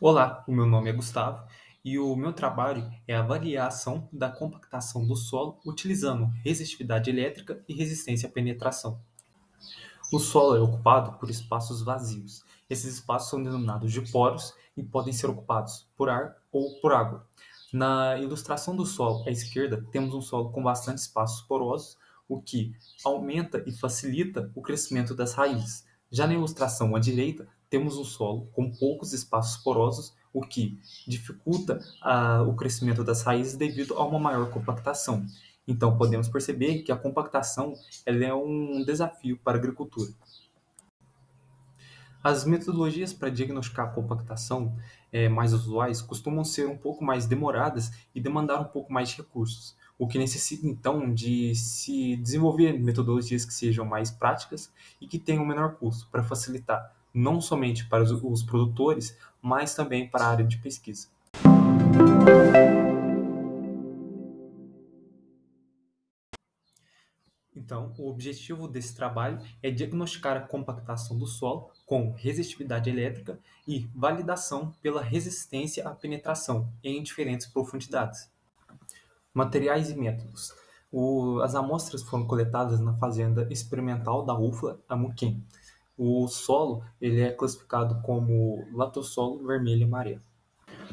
Olá, o meu nome é Gustavo e o meu trabalho é a avaliação da compactação do solo utilizando resistividade elétrica e resistência à penetração. O solo é ocupado por espaços vazios. Esses espaços são denominados de poros e podem ser ocupados por ar ou por água. Na ilustração do solo à esquerda, temos um solo com bastante espaços porosos, o que aumenta e facilita o crescimento das raízes. Já na ilustração à direita, temos um solo com poucos espaços porosos, o que dificulta o crescimento das raízes devido a uma maior compactação. Então, podemos perceber que a compactação ela é um desafio para a agricultura. As metodologias para diagnosticar a compactação mais usuais costumam ser um pouco mais demoradas e demandar um pouco mais de recursos, o que necessita então de se desenvolver metodologias que sejam mais práticas e que tenham menor custo para facilitar não somente para os produtores, mas também para a área de pesquisa. Então, o objetivo desse trabalho é diagnosticar a compactação do solo com resistividade elétrica e validação pela resistência à penetração em diferentes profundidades. Materiais e métodos. As amostras foram coletadas na fazenda experimental da UFLA Amuquim. O solo ele é classificado como latossolo vermelho e amarelo.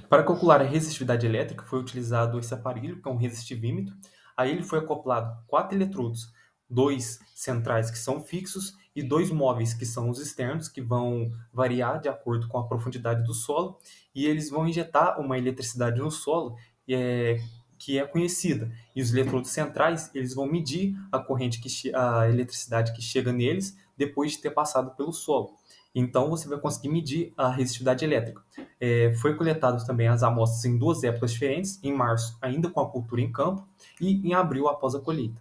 Para calcular a resistividade elétrica, foi utilizado esse aparelho, que é um resistivímetro. A ele foi acoplado 4 eletrodos, dois centrais que são fixos e dois móveis que são os externos, que vão variar de acordo com a profundidade do solo, e eles vão injetar uma eletricidade no solo que é conhecida. E os eletrodos centrais eles vão medir a corrente a eletricidade que chega neles depois de ter passado pelo solo. Então você vai conseguir medir a resistividade elétrica. Foi coletado também as amostras em duas épocas diferentes, em março ainda com a cultura em campo e em abril após a colheita.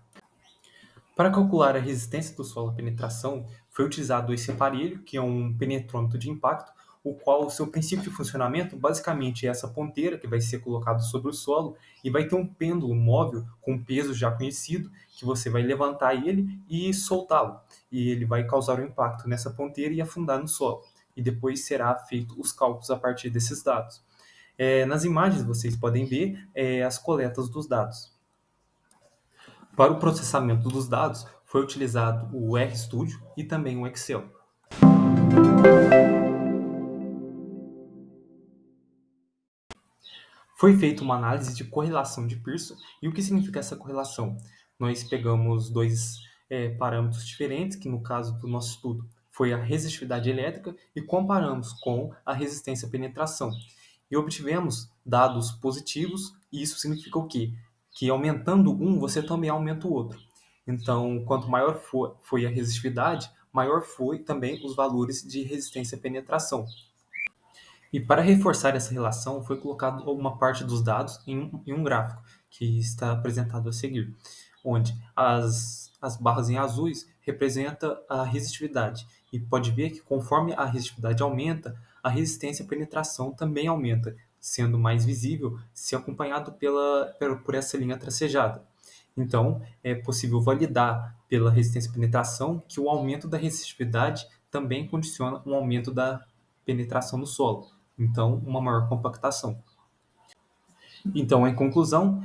Para calcular a resistência do solo à penetração, foi utilizado esse aparelho, que é um penetrômetro de impacto, o qual o seu princípio de funcionamento basicamente é essa ponteira que vai ser colocada sobre o solo e vai ter um pêndulo móvel com peso já conhecido, que você vai levantar ele e soltá-lo. E ele vai causar um impacto nessa ponteira e afundar no solo. E depois será feito os cálculos a partir desses dados. Nas imagens vocês podem ver as coletas dos dados. Para o processamento dos dados, foi utilizado o RStudio e também o Excel. Foi feita uma análise de correlação de Pearson, e o que significa essa correlação? Nós pegamos dois parâmetros diferentes, que no caso do nosso estudo foi a resistividade elétrica, e comparamos com a resistência à penetração. E obtivemos dados positivos, e isso significa o quê? Que aumentando um, você também aumenta o outro. Então, quanto maior foi a resistividade, maior foi também os valores de resistência à penetração. E para reforçar essa relação, foi colocado uma parte dos dados em um gráfico, que está apresentado a seguir, onde as barras em azuis representam a resistividade. E pode ver que conforme a resistividade aumenta, a resistência à penetração também aumenta, sendo mais visível se acompanhado por essa linha tracejada. Então, é possível validar pela resistência à penetração que o aumento da resistividade também condiciona um aumento da penetração no solo, então uma maior compactação. Então, em conclusão,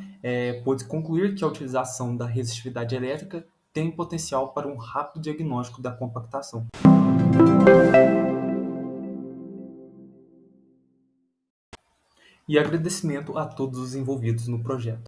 pode concluir que a utilização da resistividade elétrica tem potencial para um rápido diagnóstico da compactação. E agradecimento a todos os envolvidos no projeto.